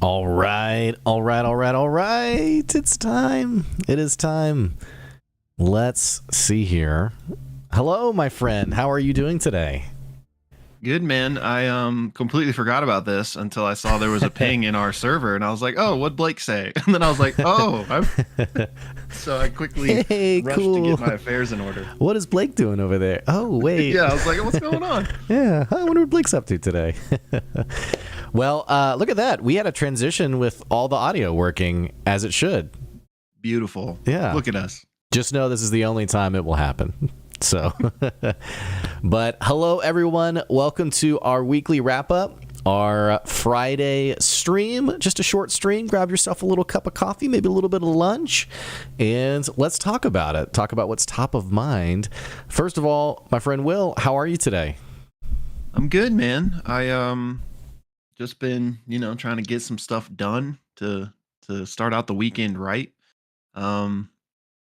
All right, all right, all right, all right. It's time. It is time. Let's see here. Hello, my friend. How are you doing today? Good, man. I completely forgot about this until I saw there was a ping in our server, and I was like, "Oh, what'd Blake say?" And then I was like, "Oh," so I quickly Hey, rushed to cool. get my affairs in order. What is Blake doing over there? Oh, wait. Yeah, I was like, "What's going on?" Yeah, I wonder what Blake's up to today. Well, look at that. We had a transition with all the audio working as it should. Beautiful. Yeah. Look at us. Just know this is the only time it will happen. So, but hello, everyone. Welcome to our weekly wrap up, our Friday stream. Just a short stream. Grab yourself a little cup of coffee, maybe a little bit of lunch, and let's talk about it. Talk about what's top of mind. First of all, my friend Will, how are you today? I'm good, man. I just been, trying to get some stuff done to start out the weekend right.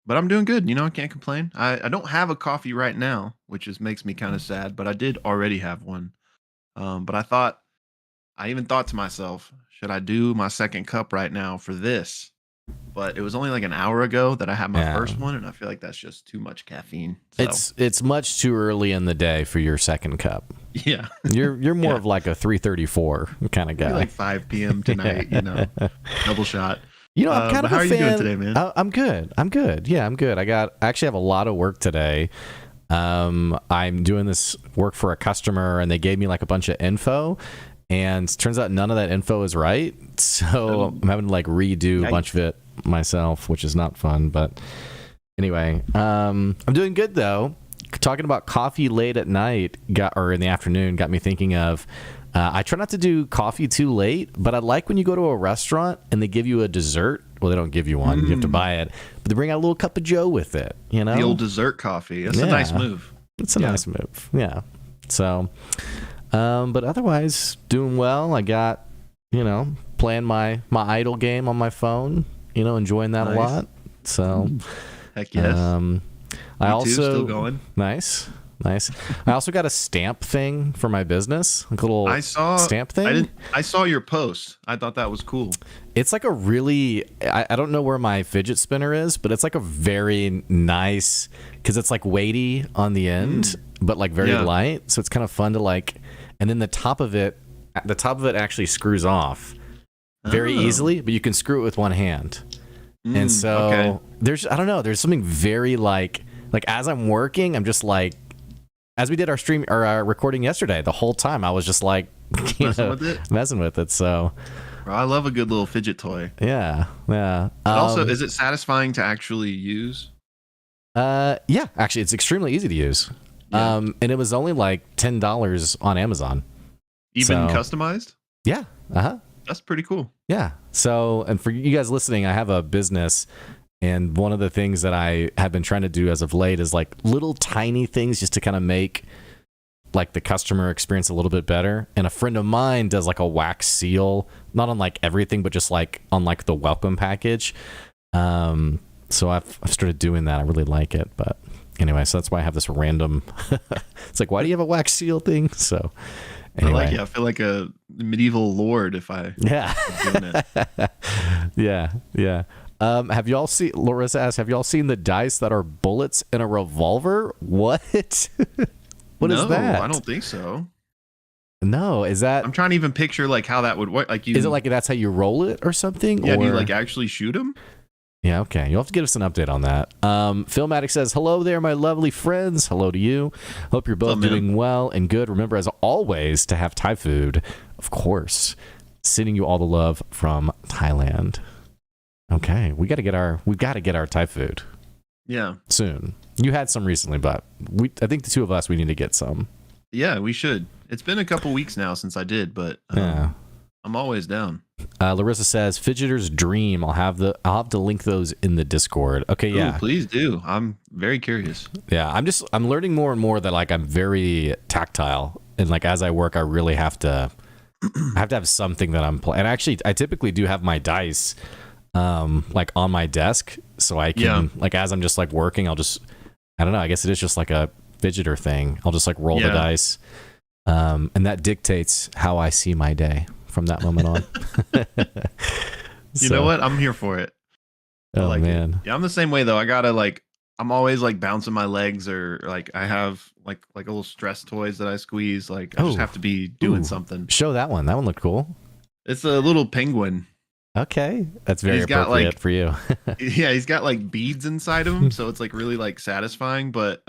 But I'm doing good. I can't complain. I don't have a coffee right now, which makes me kind of sad, but I did already have one. But I even thought to myself, should I do my second cup right now for this? But it was only like an hour ago that I had my first one, and I feel like that's just too much caffeine. So. It's much too early in the day for your second cup. Yeah. You're more of like a 3:34 kind of guy. Maybe like 5 p.m. tonight, double shot. I'm kind of how a are fan. you doing today, man? I'm good. Yeah, I'm good. I actually have a lot of work today. I'm doing this work for a customer, and they gave me like a bunch of info, and it turns out none of that info is right. So I'm having to like redo a bunch of it myself, which is not fun. But anyway, I'm doing good though. Talking about coffee late at night or in the afternoon got me thinking of. I try not to do coffee too late, but I like when you go to a restaurant and they give you a dessert. Well, they don't give you one. You have to buy it. But they bring out a little cup of joe with it, The old dessert coffee. That's a nice move. It's a nice move. Yeah. So, but otherwise, doing well. I got, playing my idle game on my phone, enjoying that a lot. So, heck yes. I also still going. Nice. I also got a stamp thing for my business, like a little stamp thing. I saw your post. I thought that was cool. It's like a really, I don't know where my fidget spinner is, but it's like a very nice, because it's like weighty on the end, but like very light. So it's kind of fun to like, and then the top of it actually screws off very easily, but you can screw it with one hand. And so there's something very like as I'm working, I'm just like, as we did our stream or our recording yesterday, the whole time I was just like messing with it. So Bro, I love a good little fidget toy. Yeah. Also, is it satisfying to actually use? Yeah, actually it's extremely easy to use. Yeah. And it was only like $10 on Amazon. Even customized? Yeah. That's pretty cool. Yeah. So, and for you guys listening, I have a business. And one of the things that I have been trying to do as of late is like little tiny things just to kind of make like the customer experience a little bit better. And a friend of mine does like a wax seal, not on like everything, but just like on like the welcome package. So I've started doing that. I really like it. But anyway, so that's why I have this random, it's like, why do you have a wax seal thing? So anyway. I like it. I feel like a medieval lord if I doing it. Yeah. Have y'all seen, Larissa asks, have y'all seen the dice that are bullets in a revolver? What? What is that? I don't think so. No, is that? I'm trying to even picture like how that would work. Like, is it like that's how you roll it or something? Yeah, or? do you like actually shoot them? Yeah, okay. You'll have to give us an update on that. Philmatic says, hello there, my lovely friends. Hello to you. Hope you're both doing well and good. Remember, as always, to have Thai food. Of course. Sending you all the love from Thailand. Okay, we've got to get our Thai food. Yeah, soon. You had some recently, but I think the two of us, we need to get some. Yeah, we should. It's been a couple weeks now since I did, but I'm always down. Larissa says fidgeter's dream. I'll have to link those in the Discord. Okay, yeah. Ooh, please do. I'm very curious. Yeah, I'm learning more and more that like I'm very tactile, and like as I work, I really have to have something that I'm playing. And actually, I typically do have my dice like on my desk, so I can like as I'm just like working, I don't know, I guess it is just like a fidgeter thing. I'll just like roll the dice, and that dictates how I see my day from that moment on. You know what? I'm here for it. I Oh like man. it. Yeah, I'm the same way though. I gotta like I'm always like bouncing my legs or like I have like little stress toys that I squeeze. Like I just Oh. have to be doing Ooh. something. Show that one. That one looked cool. It's a little penguin. Okay, that's very He's got, appropriate like- for you. Yeah, he's got like beads inside of him, so it's like really like satisfying. But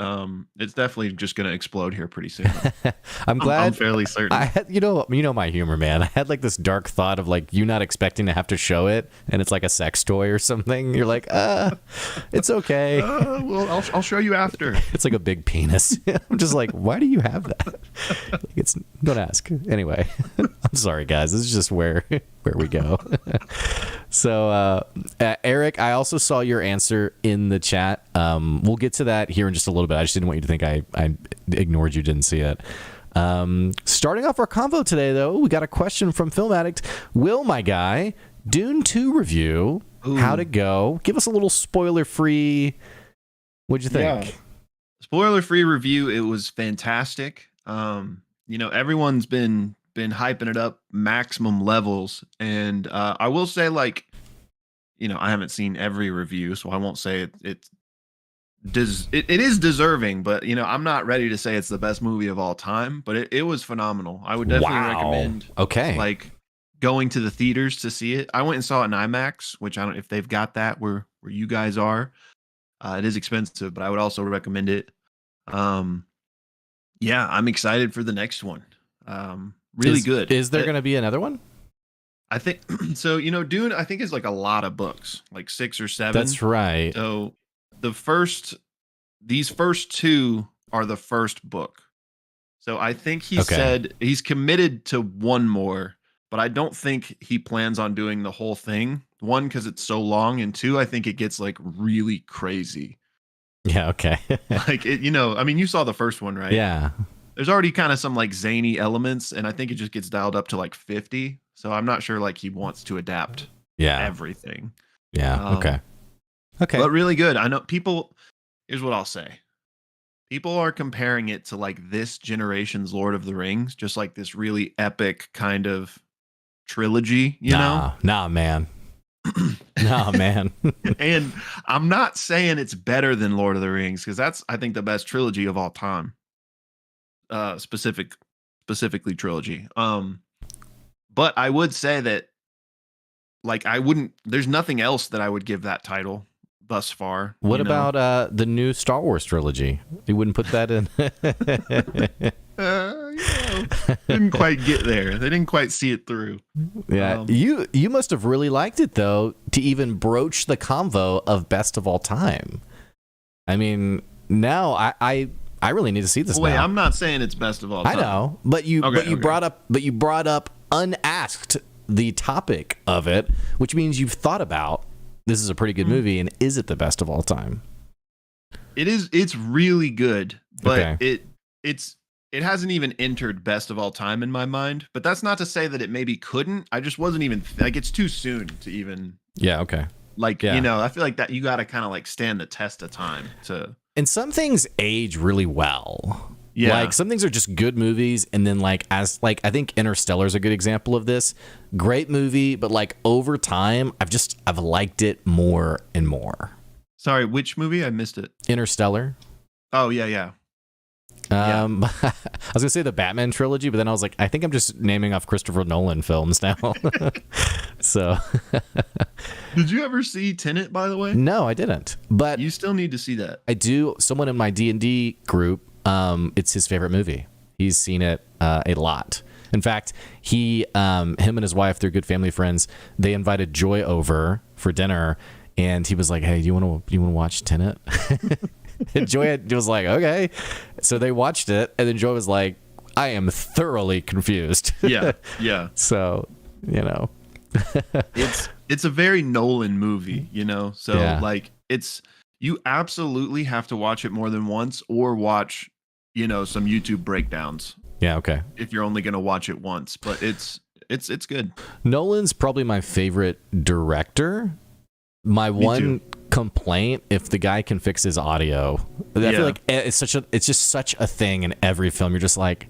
it's definitely just gonna explode here pretty soon. I'm glad. I'm fairly certain. I had, you know my humor, man. I had like this dark thought of like you not expecting to have to show it, and it's like a sex toy or something. You're like, it's okay. Well, I'll show you after. It's like a big penis. I'm just like, why do you have that? It's don't ask. Anyway, I'm sorry, guys. This is just where we go. So, Eric, I also saw your answer in the chat. We'll get to that here in just a little bit. I just didn't want you to think I ignored you, didn't see it. Starting off our convo today, though, we got a question from Film Addict. Will, my guy, Dune 2 review, how'd it go? Give us a little spoiler-free. What'd you think? Yeah. Spoiler-free review. It was fantastic. Everyone's been hyping it up maximum levels, and I will say, like, I haven't seen every review, so I won't say it is deserving, but I'm not ready to say it's the best movie of all time, but it was phenomenal. I would definitely recommend like going to the theaters to see it. I went and saw it in IMAX, which I don't know if they've got that where you guys are. It is expensive, but I would also recommend it. Yeah, I'm excited for the next one. Really good. Is there going to be another one? I think so. Dune, I think, is like a lot of books, like 6 or 7. That's right. So these first 2 are the first book. So I think he said he's committed to one more, but I don't think he plans on doing the whole thing. 1, because it's so long, and 2, I think it gets like really crazy. Yeah. Okay. Like it, I mean, you saw the first one, right? Yeah. There's already kind of some like zany elements, and I think it just gets dialed up to like 50. So I'm not sure like he wants to adapt everything. Yeah. Okay. But really good. I know people. Here's what I'll say. People are comparing it to like this generation's Lord of the Rings, just like this really epic kind of trilogy. Nah, man. Nah, man. And I'm not saying it's better than Lord of the Rings, because that's, I think, the best trilogy of all time. Specifically trilogy. But I would say that, like, there's nothing else that I would give that title thus far. What about the new Star Wars trilogy? You wouldn't put that in? Didn't quite get there. They didn't quite see it through. Yeah. You must have really liked it, though, to even broach the convo of best of all time. I mean, now I really need to see this. Wait, now. I'm not saying it's best of all time. I know, but you brought up unasked the topic of it, which means you've thought about this is a pretty good movie, and is it the best of all time? It is. It's really good, but it hasn't even entered best of all time in my mind. But that's not to say that it maybe couldn't. I just wasn't even like, it's too soon to even. Yeah. Okay. Like, I feel like that you got to kind of like stand the test of time to. And some things age really well. Yeah. Like some things are just good movies, and then I think Interstellar is a good example of this. Great movie, but like over time, I've liked it more and more. Sorry, which movie? I missed it. Interstellar. Oh yeah. I was gonna say the Batman trilogy, but then I was like, I think I'm just naming off Christopher Nolan films now. So, did you ever see Tenet? By the way, no, I didn't. But you still need to see that. I do. Someone in my D&D group, it's his favorite movie. He's seen it a lot. In fact, him and his wife, they're good family friends. They invited Joy over for dinner, and he was like, "Hey, you want to watch Tenet?" And Joy was like, "Okay." So they watched it, and then Joy was like, "I am thoroughly confused." Yeah. So, it's a very Nolan movie, So like you absolutely have to watch it more than once, or watch, some YouTube breakdowns. Yeah. Okay. If you're only gonna watch it once, but it's good. Nolan's probably my favorite director. My one complaint, if the guy can fix his audio, I feel like it's just such a thing in every film. You're just like,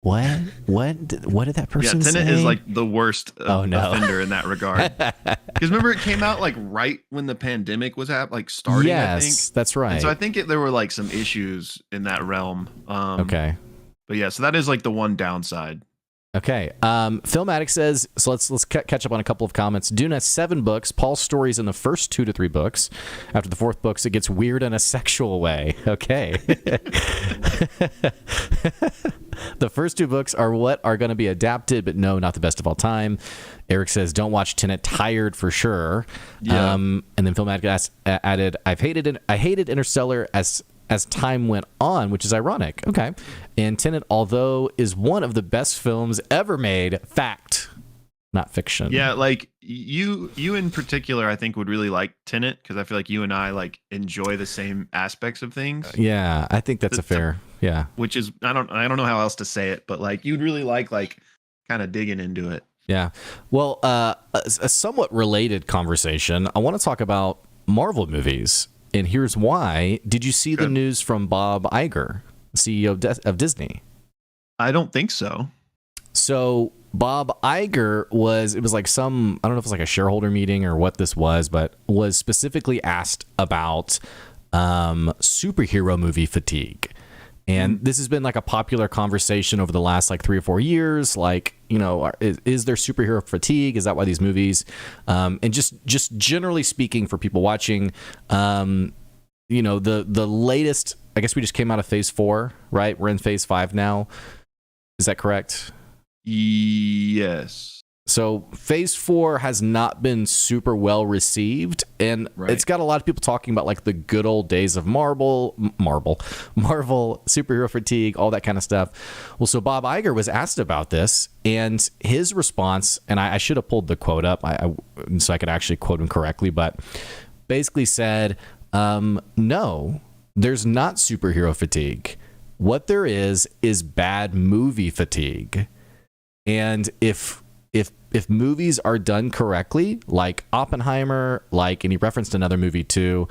What? What did that person say? Tenet is like the worst offender in that regard. Because remember, it came out like right when the pandemic was starting. Yes, I think that's right. And so I think there were like some issues in that realm. Okay. But yeah, so that is like the one downside. Okay. Filmatic says, so let's catch up on a couple of comments. Dune has 7 books. Paul's stories in the first 2 to 3 books. After the 4th books, it gets weird in a sexual way. Okay. The first 2 books are what are going to be adapted, but no, not the best of all time. Eric says, don't watch Tenet. Tired for sure. Yeah. And then Filmatic added, I hated Interstellar as time went on, which is ironic. Okay. And Tenet, although is one of the best films ever made, fact, not fiction. Yeah, like you in particular, I think would really like Tenet because I feel like you and I like enjoy the same aspects of things. Yeah, I think that's a fair. Yeah. Which is I don't know how else to say it, but like you'd really like kind of digging into it. Yeah. Well, a somewhat related conversation. I want to talk about Marvel movies. And here's why. Did you see the news from Bob Iger, CEO of Disney? I don't think so. So Bob Iger was like I don't know if it was like a shareholder meeting or what this was, but was specifically asked about superhero movie fatigue. And this has been like a popular conversation over the last like 3 or 4 years. Like, you know, is there superhero fatigue? Is that why these movies? And just generally speaking, for people watching, you know, the latest. I guess we just came out of phase 4, right? We're in phase 5 now. Is that correct? Yes. So phase 4 has not been super well received, and it's got a lot of people talking about like the good old days of Marvel superhero fatigue, all that kind of stuff. Well, so Bob Iger was asked about this, and his response, and I should have pulled the quote up so I could actually quote him correctly, but basically said, no, there's not superhero fatigue. What there is bad movie fatigue. And if movies are done correctly, like Oppenheimer, and he referenced another movie too,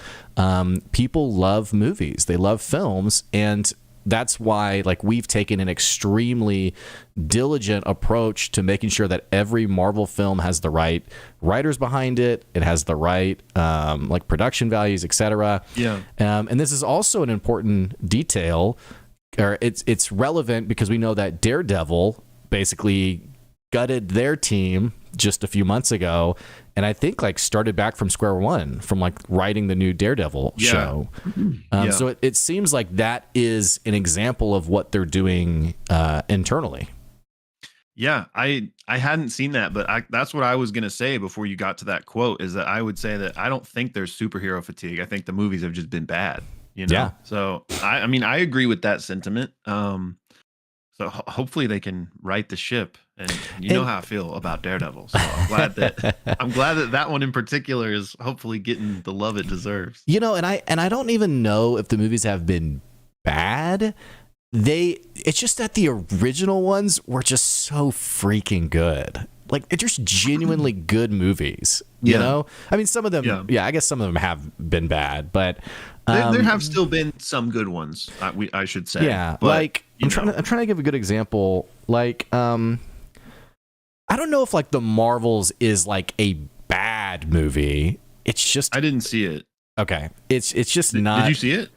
people love movies. They love films. And that's why like we've taken an extremely diligent approach to making sure that every Marvel film has the right writers behind it. It has the right like production values, etc. Yeah. And this is also an important detail, or it's relevant because we know that Daredevil basically gutted their team just a few months ago, and I think like started back from square one from like writing the new Daredevil show. So it seems like that is an example of what they're doing internally. Yeah, I hadn't seen that, but that's what I was going to say before you got to that quote, is that I would say that I don't think there's superhero fatigue. I think the movies have just been bad, you know? Yeah. So I mean, I agree with that sentiment. So hopefully they can right the ship, and you know how I feel about Daredevil. So I'm glad that one in particular is hopefully getting the love it deserves. You know, and I don't even know if the movies have been bad. It's just that the original ones were just so freaking good. Like they're just genuinely good movies. You know, I mean, some of them, I guess some of them have been bad, but there have still been some good ones. I should say, but, like I'm trying to give a good example. Like, I don't know if like the Marvels is like a bad movie. It's just I didn't see it. Okay, it's just not. Did you see it?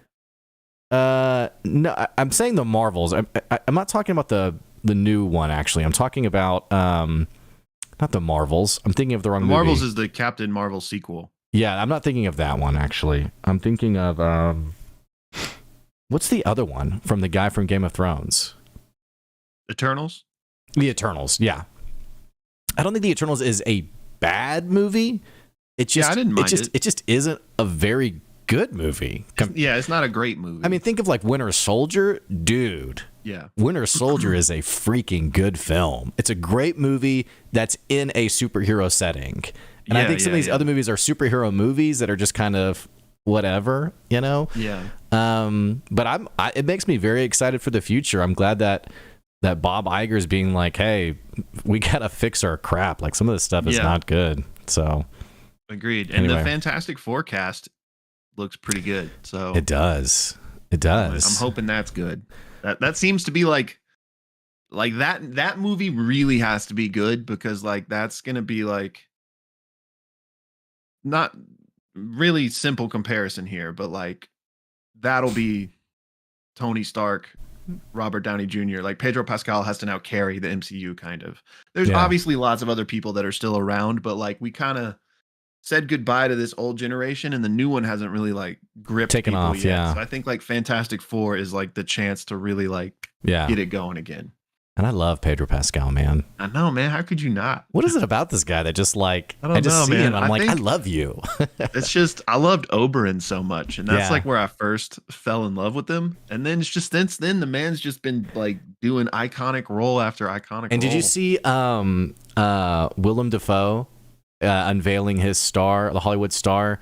No, I'm saying the Marvels. I'm not talking about the new one. Actually, I'm talking about not the Marvels. I'm thinking of the wrong movie. Marvels is the Captain Marvel sequel. Yeah, I'm not thinking of that one, actually. I'm thinking of, what's the other one from the guy from Game of Thrones? Eternals? The Eternals, yeah. I don't think The Eternals is a bad movie. I didn't mind it. It just isn't a very good movie. It's not a great movie. I mean, think of like Winter Soldier. Dude. Yeah. Winter Soldier is a freaking good film. It's a great movie that's in a superhero setting. And I think some of these other movies are superhero movies that are just kind of whatever, you know? Yeah. But it makes me very excited for the future. I'm glad that Bob Iger's being like, hey, we got to fix our crap. Like some of this stuff is not good. So. Agreed. And the Fantastic Four cast looks pretty good. So it does. It does. I'm hoping that's good. That seems to be like like that movie really has to be good because like that's gonna be like not really simple comparison here, but like that'll be Tony Stark, Robert Downey Jr. Like Pedro Pascal has to now carry the MCU kind of. There's Yeah. obviously lots of other people that are still around, but like we kind of said goodbye to this old generation and the new one hasn't really like gripped Taken people off, yet. yeah. So I think like Fantastic Four is like the chance to really like Yeah. get it going again. And I love Pedro Pascal, man. I know, man. How could you not? What is it about this guy that just like I don't just know, see man. him and I'm I like, I think- love you. It's just I loved Oberyn so much, and that's Yeah. like where I first fell in love with him. And then it's just since then the man's just been like doing iconic role after iconic. And did you role. see Willem Dafoe unveiling his star, the Hollywood star,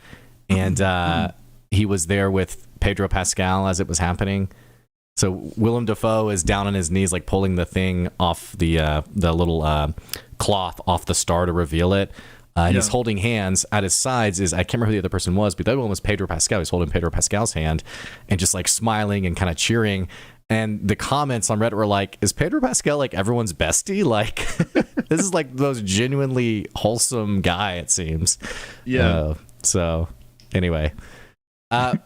and he was there with Pedro Pascal as it was happening. So Willem Dafoe is down on his knees, like pulling the thing off the little cloth off the star to reveal it. And he's holding hands at his sides. I can't remember who the other person was, but the other one was Pedro Pascal. He's holding Pedro Pascal's hand and just like smiling and kind of cheering. And the comments on Reddit were like, is Pedro Pascal like everyone's bestie? Like, this is like the most genuinely wholesome guy, it seems. Yeah. So anyway.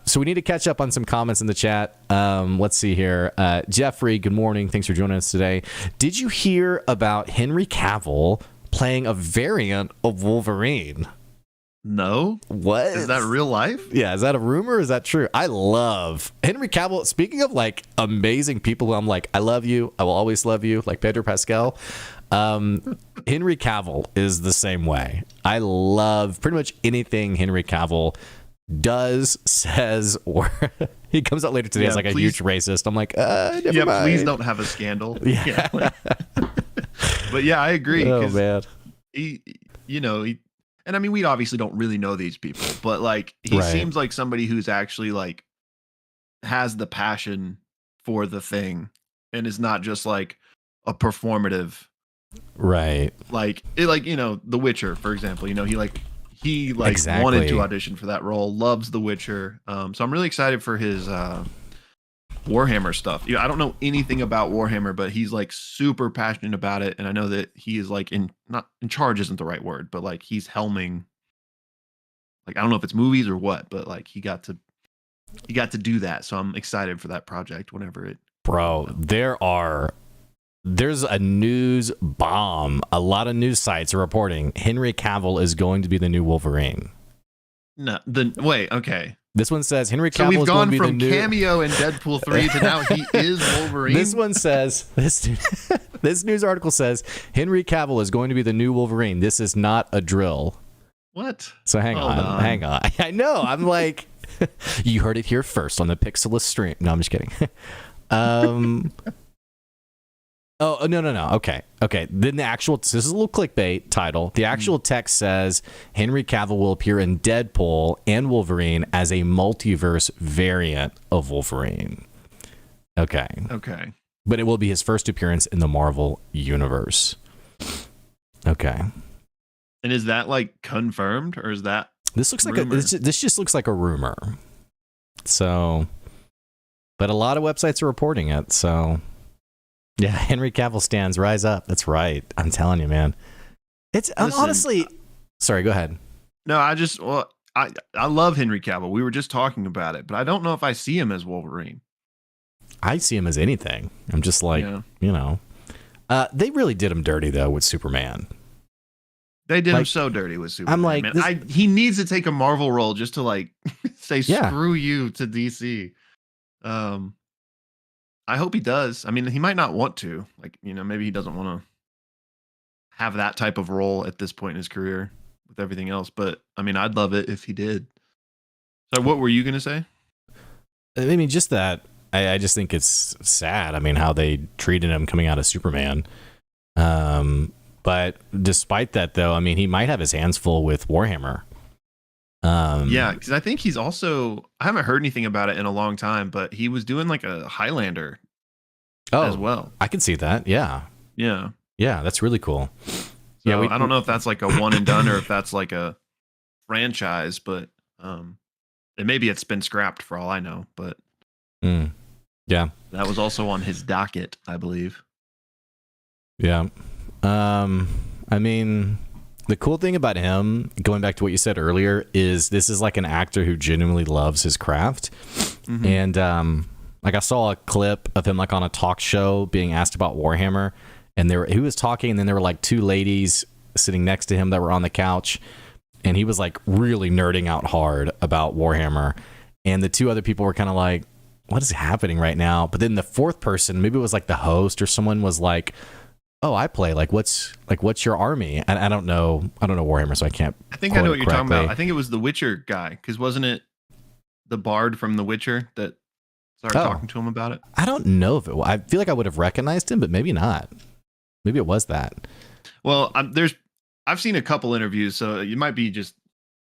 So we need to catch up on some comments in the chat. Let's see here. Jeffrey, good morning. Thanks for joining us today. Did you hear about Henry Cavill playing a variant of Wolverine? No. What? Is that real life? Yeah, is that a rumor or is that true? I love Henry Cavill. Speaking of like amazing people who I'm like, I love you, I will always love you, like Pedro Pascal. Henry Cavill is the same way. I love pretty much anything Henry Cavill does, says, or he comes out later today as like a huge racist. I'm like, never mind. Please don't have a scandal. Yeah. But yeah, I agree. Oh man. He, and I mean, we obviously don't really know these people, but like he Right. seems like somebody who's actually like has the passion for the thing and is not just like a performative, Right. like The Witcher, for example. He Exactly. wanted to audition for that role, loves The Witcher. So I'm really excited for his Warhammer stuff. I don't know anything about Warhammer, but he's like super passionate about it, and I know that he is like not in charge isn't the right word, but like he's helming. Like I don't know if it's movies or what, but like he got to do that. So I'm excited for that project whenever it. Bro, there's a news bomb. A lot of news sites are reporting Henry Cavill is going to be the new Wolverine. No, wait, okay. This one says Henry Cavill So we've is going gone to be the from new cameo in Deadpool 3 to now he is Wolverine. This one says this news article says Henry Cavill is going to be the new Wolverine. This is not a drill. What? So hang on. I know. I'm like, you heard it here first on the Pixelbits stream. No, I'm just kidding. Oh, no. Okay. Then the actual, this is a little clickbait title. The actual text says Henry Cavill will appear in Deadpool and Wolverine as a multiverse variant of Wolverine. Okay. But it will be his first appearance in the Marvel universe. Okay. And is that like confirmed, or is that This looks like rumor? this just looks like a rumor. So, but a lot of websites are reporting it. So, yeah, Henry Cavill stands, rise up. That's right. I'm telling you, man. It's Listen, honestly. Sorry, go ahead. No, I love Henry Cavill. We were just talking about it, but I don't know if I see him as Wolverine. I see him as anything. I'm just like, they really did him dirty though with Superman. They did him Like, so dirty with Superman. I'm like, man. he needs to take a Marvel role just to like say screw you to DC. I hope he does. I mean, he might not want to. Like, maybe he doesn't want to have that type of role at this point in his career with everything else. But I mean, I'd love it if he did. So, what were you gonna say? I mean, just that. I just think it's sad. I mean, how they treated him coming out of Superman. But despite that, though, I mean, he might have his hands full with Warhammer. Yeah, because I think he's also, I haven't heard anything about it in a long time, but he was doing like a Highlander as well. I can see that. Yeah, that's really cool. So I don't know if that's like a one and done or if that's like a franchise, but and maybe it's been scrapped for all I know. But yeah, that was also on his docket, I believe. Yeah. I mean, the cool thing about him, going back to what you said earlier, is this is like an actor who genuinely loves his craft. Mm-hmm. And like I saw a clip of him like on a talk show being asked about Warhammer, and he was talking, and then there were like two ladies sitting next to him that were on the couch, and he was like really nerding out hard about Warhammer, and the two other people were kind of like, what is happening right now? But then the fourth person, maybe it was like the host or someone, was like, oh, I play what's your army? And I don't know Warhammer, so I can't. I think I know what you're talking about. I think it was the Witcher guy, because wasn't it the bard from The Witcher that started talking to him about it? I don't know if it. I feel like I would have recognized him, but maybe not. Maybe it was that. Well, I've seen a couple interviews, so it might be just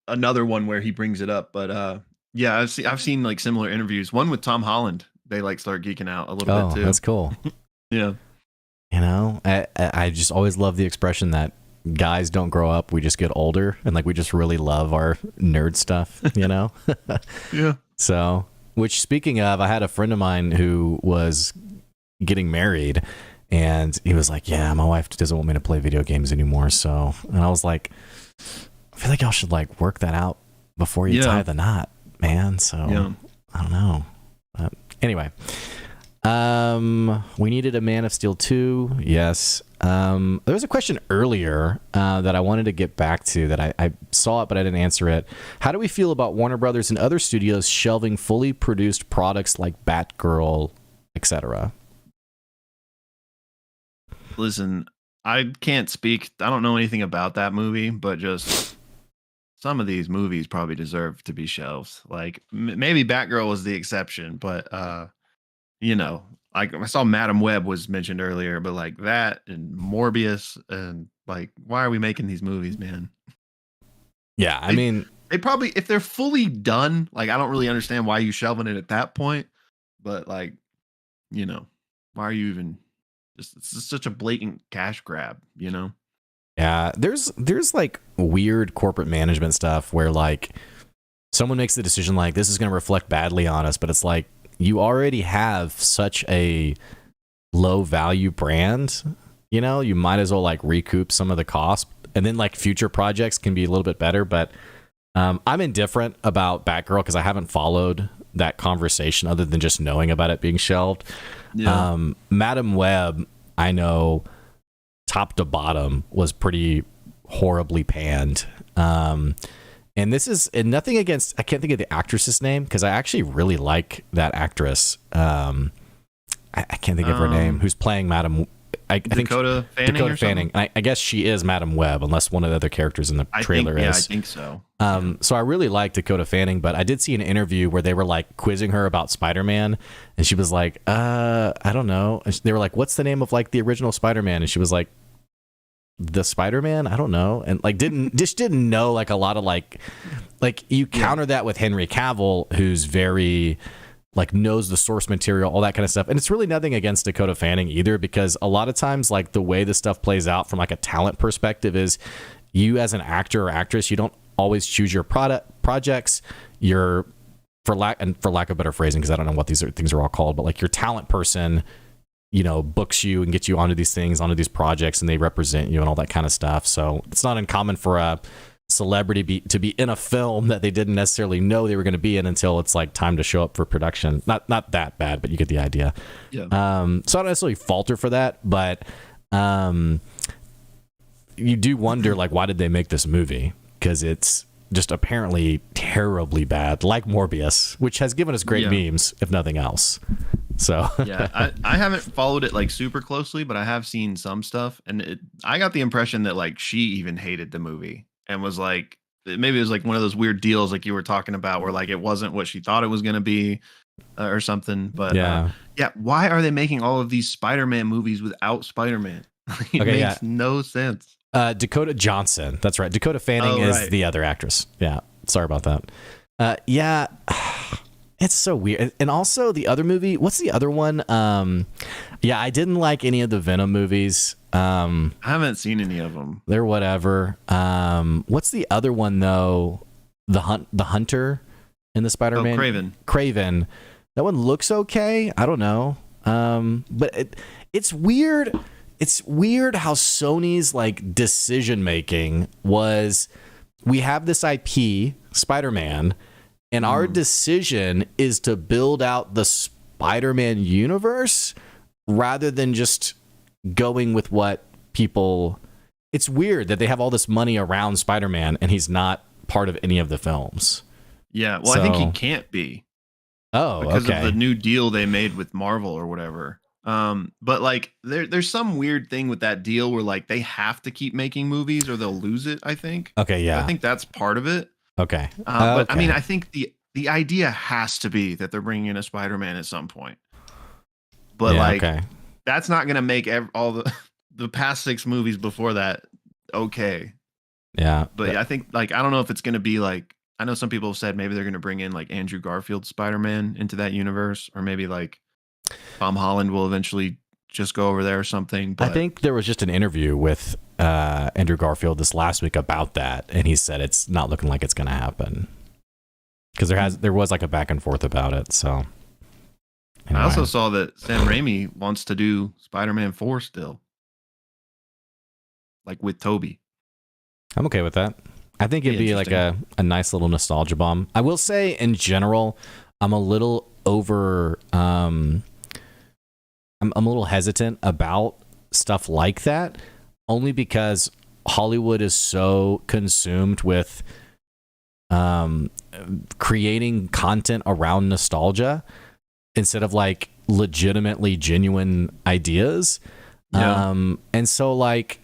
another one where he brings it up. But yeah, I've seen like similar interviews. One with Tom Holland, they like start geeking out a little bit too. That's cool. Yeah. You know, I just always love the expression that guys don't grow up, we just get older, and like we just really love our nerd stuff, you know? Yeah. So, which, speaking of, I had a friend of mine who was getting married, and he was like, yeah, my wife doesn't want me to play video games anymore. So, and I was like, I feel like y'all should like work that out before you tie the knot, man. So I don't know. But anyway, we needed a Man of Steel 2. Yes. There was a question earlier that I wanted to get back to that I saw it, but I didn't answer it. How do we feel about Warner Brothers and other studios shelving fully produced products like Batgirl, etc.? Listen, I can't speak. I don't know anything about that movie, but just some of these movies probably deserve to be shelved. Like maybe Batgirl was the exception, but you know, like I saw Madam Web was mentioned earlier, but like that and Morbius, and like, why are we making these movies, man? Yeah, I mean, they probably, if they're fully done, like I don't really understand why you shelving it at that point, but like, you know, why are you even? It's such a blatant cash grab, you know? Yeah, there's like weird corporate management stuff where like someone makes the decision like this is going to reflect badly on us, but it's like you already have such a low value brand, you know, you might as well like recoup some of the cost, and then like future projects can be a little bit better. But I'm indifferent about Batgirl because I haven't followed that conversation other than just knowing about it being shelved. Yeah. Madam Web, I know top to bottom was pretty horribly panned. And this is nothing against, I can't think of the actress's name because I actually really like that actress. I can't think of her name, who's playing Madam. I think Dakota Fanning. I guess she is Madam Web, unless one of the other characters in the trailer is. Yeah, I think so. So I really like Dakota Fanning, but I did see an interview where they were like quizzing her about Spider-Man, and she was like, I don't know. They were like, what's the name of like the original Spider-Man? And she was like, the Spider-Man? I don't know. And like didn't know like a lot of like you counter that with Henry Cavill, who's very like knows the source material, all that kind of stuff. And it's really nothing against Dakota Fanning either, because a lot of times like the way this stuff plays out from like a talent perspective is you as an actor or actress, you don't always choose your projects. You're for lack of better phrasing, because I don't know what these things are all called, but like your talent person, you know, books you and gets you onto these things, onto these projects, and they represent you and all that kind of stuff. So it's not uncommon for a celebrity to be in a film that they didn't necessarily know they were going to be in until it's like time to show up for production. Not that bad, but you get the idea. Yeah. So I don't necessarily falter for that, but you do wonder like, why did they make this movie? Because it's just apparently terribly bad, like Morbius, which has given us great memes, if nothing else. So yeah, I haven't followed it like super closely, but I have seen some stuff, and I got the impression that like she even hated the movie and was like, maybe it was like one of those weird deals like you were talking about, where like it wasn't what she thought it was going to be or something. But yeah, why are they making all of these Spider-Man movies without Spider-Man? It makes no sense. Dakota Johnson, that's right. Dakota Fanning is the other actress. Yeah, sorry about that. Yeah, it's so weird. And also the other movie, what's the other one? Yeah, I didn't like any of the Venom movies. I haven't seen any of them. They're whatever. What's the other one though? The Hunter in the Spider-Man. Craven. That one looks okay. I don't know. But it's weird it's weird how Sony's like decision making was, we have this IP, Spider-Man, and our decision is to build out the Spider-Man universe rather than just going with what people. It's weird that they have all this money around Spider-Man and he's not part of any of the films. Yeah, well, I think he can't be. Oh, because okay. of the new deal they made with Marvel or whatever. But like there's some weird thing with that deal where like they have to keep making movies or they'll lose it, I think. Okay, yeah. I think that's part of it. Okay. But I mean, I think the idea has to be that they're bringing in a Spider-Man at some point. But that's not going to make all the past 6 movies before that okay. Yeah. But I think like I don't know if it's going to be like, I know some people have said maybe they're going to bring in like Andrew Garfield's Spider-Man into that universe, or maybe like Tom Holland will eventually just go over there or something. But I think there was just an interview with Andrew Garfield this last week about that, and he said it's not looking like it's going to happen because there was like a back and forth about it. So anyway. I also saw that Sam Raimi wants to do Spider-Man 4 still, like with Tobey. I'm okay with that. I think it'd be like a nice little nostalgia bomb. I will say, in general, I'm a little I'm a little hesitant about stuff like that, only because Hollywood is so consumed with creating content around nostalgia instead of like legitimately genuine ideas. Yeah. And so like,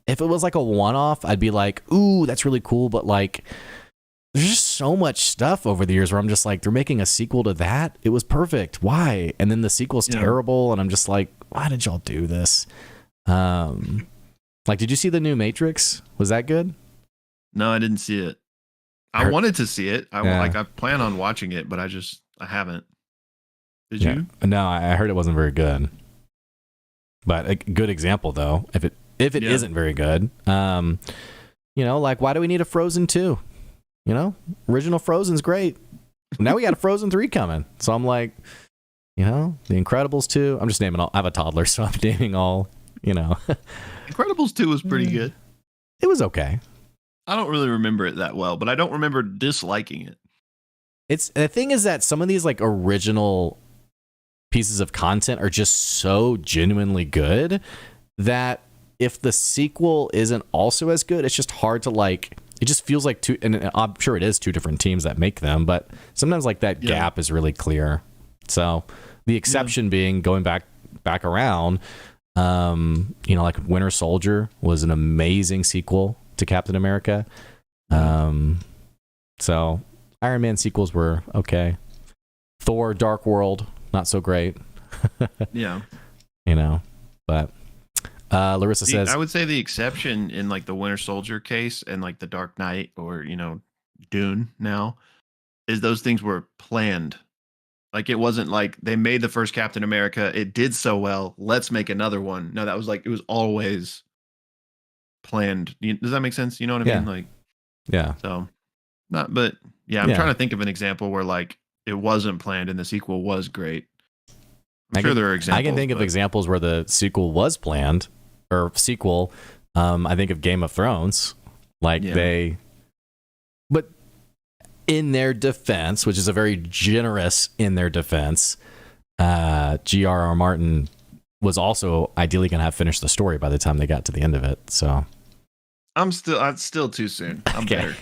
if it was like a one-off, I'd be like, ooh, that's really cool. But like, there's just so much stuff over the years where I'm just like, they're making a sequel to that. It was perfect. Why? And then the sequel's terrible. And I'm just like, why did y'all do this? Like, did you see the new Matrix? Was that good? No, I didn't see it. I wanted to see it. I plan on watching it, but I haven't. Did you? No, I heard it wasn't very good. But a good example though, if it isn't very good, like, why do we need a Frozen 2? Original Frozen's great. Now we got a Frozen 3 coming. So I'm like, The Incredibles 2. I'm just naming all. I have a toddler, so I'm naming all, Incredibles 2 was pretty good. It was okay. I don't really remember it that well, but I don't remember disliking it. The thing is that some of these like original pieces of content are just so genuinely good that if the sequel isn't also as good, it's just hard to like. It just feels like two, and I'm sure it is 2 different teams that make them, but sometimes like that gap is really clear. So the exception being going back around, like Winter Soldier was an amazing sequel to Captain America. So Iron Man sequels were okay. Thor: Dark World, not so great. Yeah. But Larissa says, I would say the exception in like the Winter Soldier case and like the Dark Knight or Dune now is those things were planned. Like it wasn't like they made the first Captain America, it did so well, let's make another one. No, that was like, it was always planned. Does that make sense? You know what I mean? Like, yeah. So I'm trying to think of an example where like it wasn't planned and the sequel was great. I'm sure there are examples. I can think of examples where the sequel was planned, or sequel. I think of Game of Thrones. But in their defense, which is a very generous in their defense, G.R.R. Martin was also ideally going to have finished the story by the time they got to the end of it. So it's still too soon. I'm better.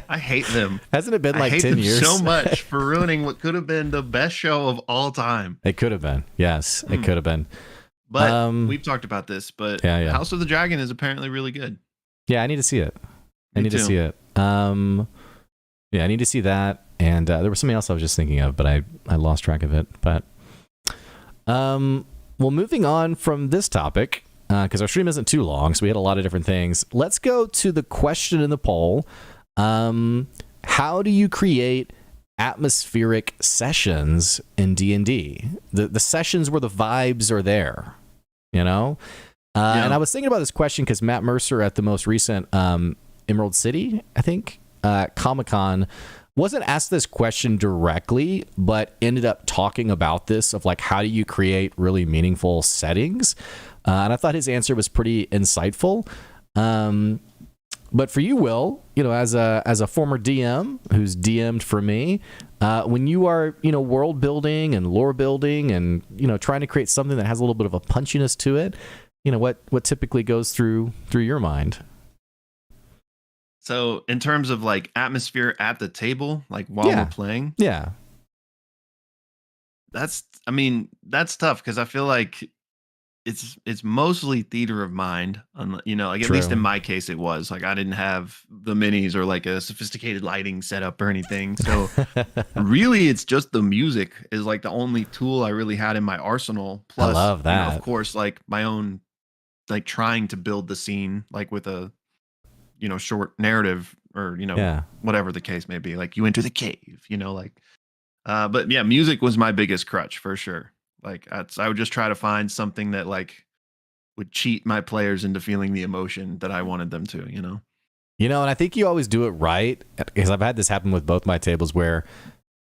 I hate them. Hasn't it been like 10 years? So much for ruining what could have been the best show of all time. It could have been. Yes, it could have been. But we've talked about this, but House of the Dragon is apparently really good. Yeah, I need to see it. I need to see it. I need to see that. And there was something else I was just thinking of, but I lost track of it. But well, moving on from this topic, because our stream isn't too long, so we had a lot of different things. Let's go to the question in the poll. How do you create atmospheric sessions in D&D? The sessions where the vibes are there, And I was thinking about this question because Matt Mercer at the most recent Emerald City, I think, Comic-Con, wasn't asked this question directly, but ended up talking about this of like, how do you create really meaningful settings? And I thought his answer was pretty insightful. But for you, Will, as a former DM who's DM'd for me, when you are, world building and lore building and, trying to create something that has a little bit of a punchiness to it, what typically goes through your mind? So in terms of like atmosphere at the table, like while we're playing, yeah, that's tough because I feel like it's mostly theater of mind, like at least in my case it was like I didn't have the minis or like a sophisticated lighting setup or anything, so really it's just the music is like the only tool I really had in my arsenal. Plus, I love that. of course, like my own, like trying to build the scene like with a short narrative or whatever the case may be, like you enter the cave, but yeah, music was my biggest crutch for sure. Like I would just try to find something that like would cheat my players into feeling the emotion that I wanted them to, and I think you always do it right, because I've had this happen with both my tables where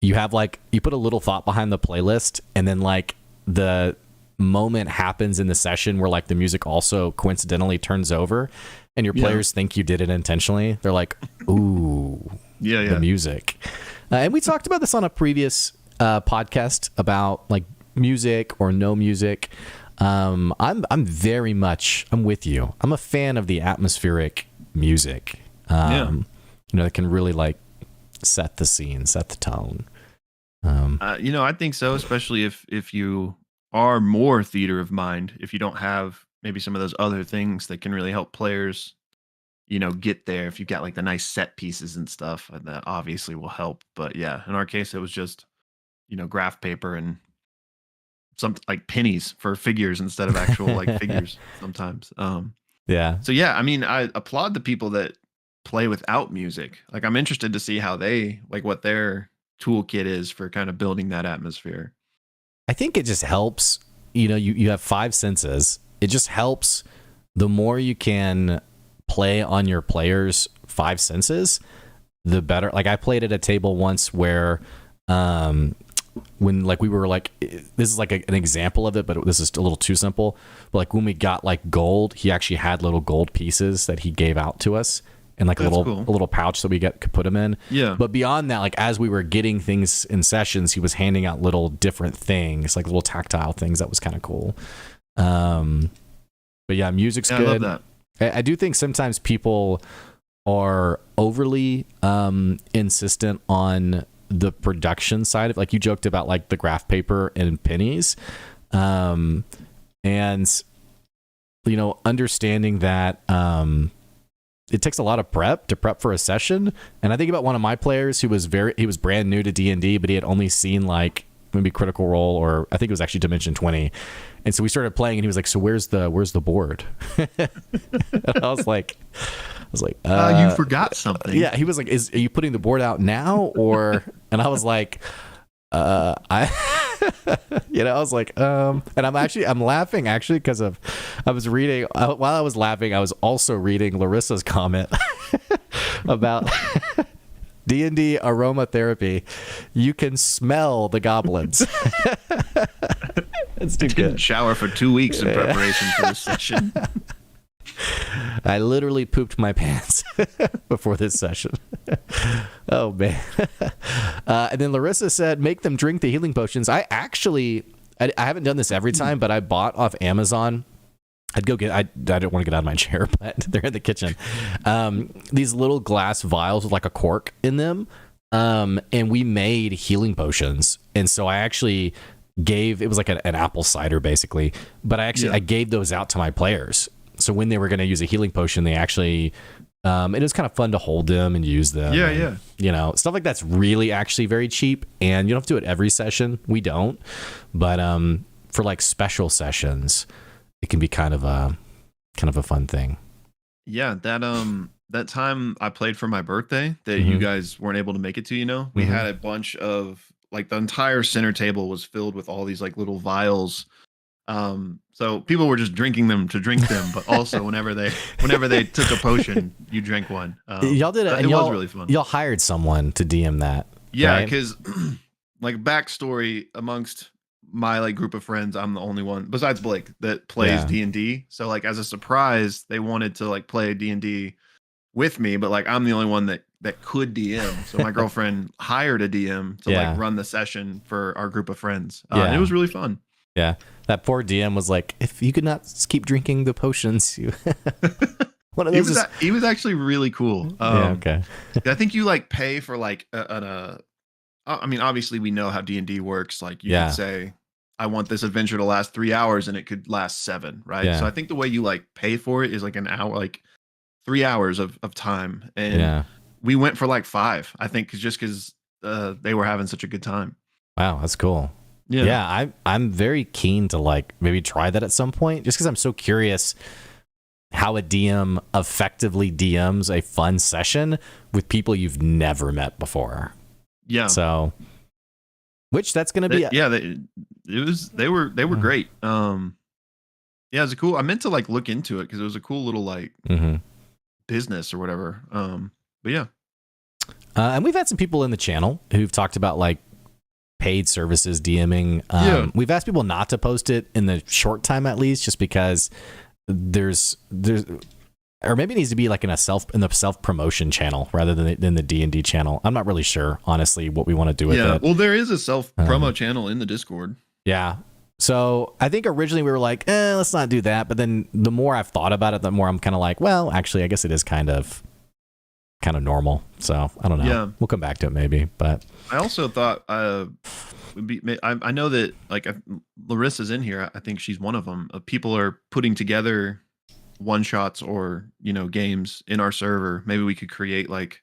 you have like, you put a little thought behind the playlist and then like the moment happens in the session where like the music also coincidentally turns over and your players think you did it intentionally. They're like, ooh, the music. And we talked about this on a previous podcast about like music or no music. I'm with you. I'm a fan of the atmospheric music. That can really like set the scene, set the tone. I think so, especially if you are more theater of mind, if you don't have maybe some of those other things that can really help players, get there. If you've got like the nice set pieces and stuff, that obviously will help. But yeah, in our case, it was just, graph paper and something like pennies for figures instead of actual like figures sometimes. So yeah, I applaud the people that play without music. Like I'm interested to see how they like what their toolkit is for kind of building that atmosphere. I think it just helps, you have 5 senses. It just helps the more you can play on your players' 5 senses, the better. Like I played at a table once where when like we were like, this is like an example of it, but this is a little too simple. But like when we got like gold, he actually had little gold pieces that he gave out to us in like a little pouch that we could put them in. Yeah. But beyond that, like as we were getting things in sessions, he was handing out little different things, like little tactile things. That was kind of cool. But yeah, music's good. I love that. I do think sometimes people are overly insistent on the production side of, like you joked about like the graph paper and pennies, and understanding that it takes a lot of prep for a session. And I think about one of my players who was brand new to D&D, but he had only seen like maybe Critical Role, or I think it was actually Dimension 20. And so we started playing and he was like, so where's the board? And I was like, you forgot something. Yeah. He was like, are you putting the board out now? Or, and I was like, I was like, and I'm laughing actually because I was reading, while I was laughing, I was also reading Larissa's comment about D&D aromatherapy. You can smell the goblins. It's too good. Didn't shower for 2 weeks in preparation for this session. I literally pooped my pants before this session. Oh man. And then Larissa said, make them drink the healing potions. I haven't done this every time, but I bought off Amazon. I didn't want to get out of my chair, but they're in the kitchen. These little glass vials with like a cork in them. And we made healing potions. And so I actually it was like an apple cider basically, but I gave those out to my players. So when they were going to use a healing potion, they actually, it was kind of fun to hold them and use them. Yeah, yeah. Stuff like that's really actually very cheap, and you don't have to do it every session. We don't, but for like special sessions, it can be kind of a fun thing. Yeah, that time I played for my birthday that you guys weren't able to make it to, we had a bunch of like the entire center table was filled with all these like little vials. So people were just drinking them to drink them, but also whenever they took a potion, you drank one. Y'all did it. It was really fun. Y'all hired someone to DM that. Yeah, because like backstory amongst my like group of friends, I'm the only one besides Blake that plays Yeah. D&D. So like as a surprise, they wanted to like play D&D with me, but like I'm the only one that could DM. So my girlfriend hired a DM to like Yeah. run the session for our group of friends. And it Yeah. was really fun. Yeah. That poor DM was like, if you could not keep drinking the potions, you one of those He was actually really cool. yeah, okay. I think you like pay for like I mean, obviously we know how D&D works. Like you could say, I want this adventure to last 3 hours and it could last 7, right? Yeah. So I think the way you like pay for it is like an hour, like 3 hours of time. And we went for like 5, I think, just because they were having such a good time. Wow, that's cool. Yeah, I'm very keen to like maybe try that at some point, just because I'm so curious how a DM effectively DMs a fun session with people you've never met before. Yeah. So, which that's going to be. They were great. Yeah, it was a cool. I meant to like look into it because it was a cool little like business or whatever. But yeah. And we've had some people in the channel who've talked about like paid services DMing. We've asked people not to post it in the short time, at least, just because there's or maybe it needs to be like in the self promotion channel rather than the D&D channel. I'm not really sure, honestly, what we want to do with it. Yeah, well, there is a self promo channel in the Discord. Yeah. So I think originally we were like, let's not do that. But then the more I've thought about it, the more I'm kind of like, well, actually, I guess it is kind of normal. So I don't know. Yeah. We'll come back to it maybe. But I also thought I know that like Larissa's in here. I think she's one of them. People are putting together one shots or games in our server. Maybe we could create like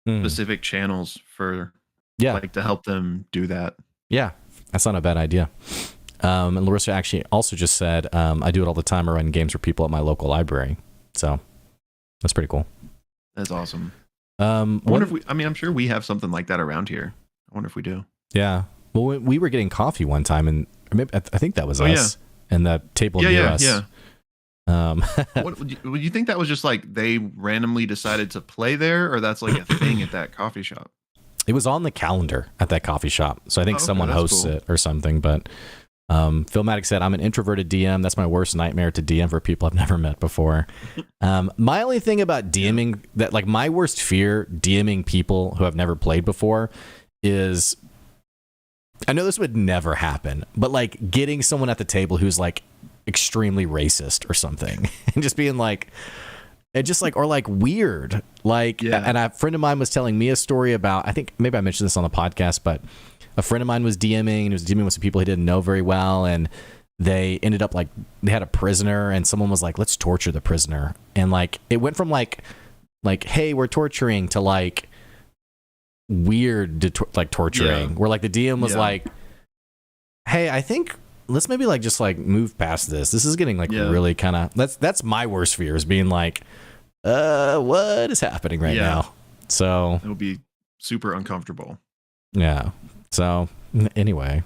specific channels for like to help them do that. Yeah, that's not a bad idea. And Larissa actually also just said, I do it all the time. I run games for people at my local library. So that's pretty cool. That's awesome. I wonder if I'm sure we have something like that around here. I wonder if we do. Yeah. Well, we were getting coffee one time, and maybe, I think that was us and the table near us. Yeah. Would you think that was just like they randomly decided to play there, or that's like a thing at that coffee shop? It was on the calendar at that coffee shop, so I think someone hosts it or something. But Philmatic said, I'm an introverted DM. That's my worst nightmare to DM for people I've never met before. My only thing about DMing, that like my worst fear DMing people who I've never played before is, I know this would never happen, but like getting someone at the table who's like extremely racist or something and just being like, it just like, or like weird, like, and a friend of mine was telling me a story about, I think maybe I mentioned this on the podcast, but a friend of mine was DMing and he was DMing with some people he didn't know very well. And they ended up like, they had a prisoner and someone was like, let's torture the prisoner. And like, it went from like, hey, we're torturing to like weird to like torturing where like the DM was like, hey, I think let's maybe like just like move past this. This is getting like really kind of, that's my worst fear, is being like, what is happening right now? So it'll be super uncomfortable. Yeah. So anyway,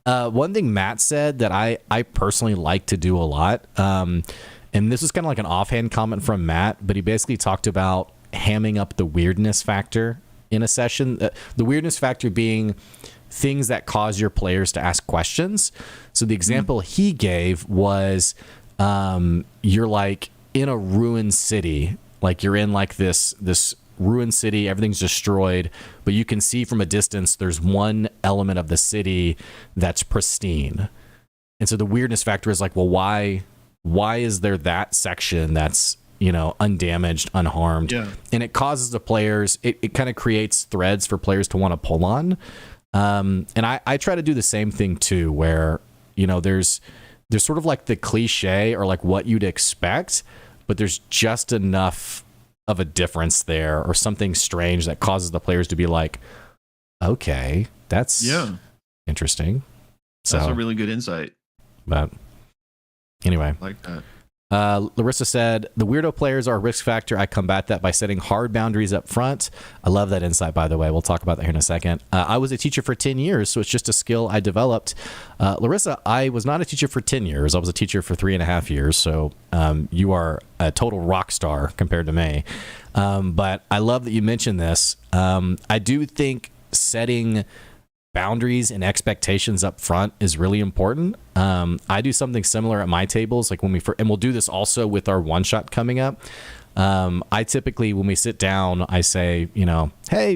one thing Matt said that I personally like to do a lot, and this was kind of like an offhand comment from Matt, but he basically talked about hamming up the weirdness factor in a session. The weirdness factor being things that cause your players to ask questions. So the example he gave was, you're like in a ruined city, like you're in like this ruined city, everything's destroyed, but you can see from a distance there's one element of the city that's pristine. And so the weirdness factor is like, well, why is there that section that's, undamaged, unharmed? And it causes the players, it kind of creates threads for players to want to pull on. And I try to do the same thing too, where, there's sort of like the cliche or like what you'd expect, but there's just enough of a difference there or something strange that causes the players to be like, okay, that's interesting. So that's a really good insight. But anyway, I like that. Larissa said, the weirdo players are a risk factor. I combat that by setting hard boundaries up front. I love that insight, by the way. We'll talk about that here in a second. I was a teacher for 10 years, so it's just a skill I developed. Larissa, I was not a teacher for 10 years. I was a teacher for 3.5 years, so you are a total rock star compared to me. But I love that you mentioned this. I do think setting boundaries and expectations up front is really important. I do something similar at my tables, like when and we'll do this also with our one shot coming up. I typically, when we sit down, I say, hey,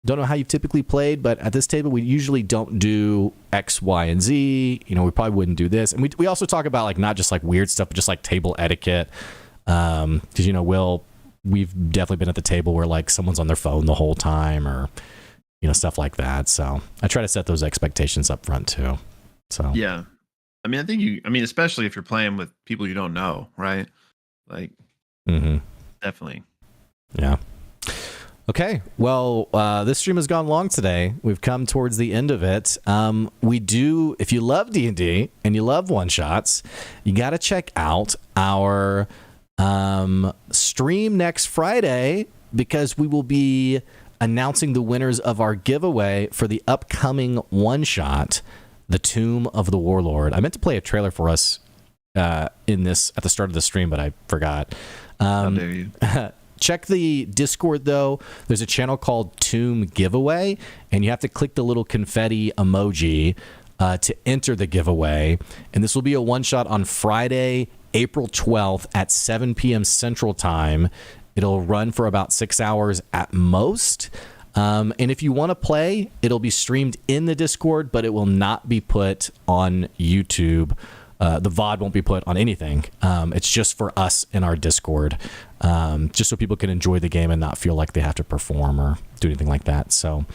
don't know how you've typically played, but at this table, we usually don't do X, Y, and Z. We probably wouldn't do this. And we also talk about like not just like weird stuff, but just like table etiquette. Because, we've definitely been at the table where like someone's on their phone the whole time or, stuff like that. So I try to set those expectations up front too. So, yeah. I mean, especially if you're playing with people you don't know, right? Like, definitely. Yeah. Okay. Well, this stream has gone long today. We've come towards the end of it. If you love D&D and you love one shots, you got to check out our stream next Friday, because we will be announcing the winners of our giveaway for the upcoming one shot, The Tomb of the Warlord. I meant to play a trailer for us in this at the start of the stream, but I forgot. How dare you? Check the Discord, though. There's a channel called Tomb Giveaway, and you have to click the little confetti emoji to enter the giveaway. And this will be a one-shot on Friday, April 12th at 7 p.m. Central Time. It'll run for about 6 hours at most. And if you want to play, it'll be streamed in the Discord, but it will not be put on YouTube. The VOD won't be put on anything. It's just for us in our Discord, just so people can enjoy the game and not feel like they have to perform or do anything like that. So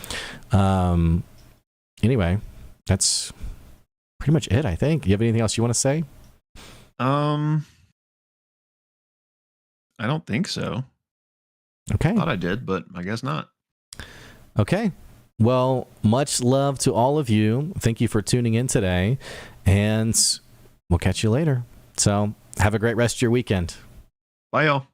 anyway, that's pretty much it, I think. You have anything else you want to say? I don't think so. Okay. Thought I did, but I guess not. Okay. Well, much love to all of you. Thank you for tuning in today, and we'll catch you later. So have a great rest of your weekend. Bye, y'all.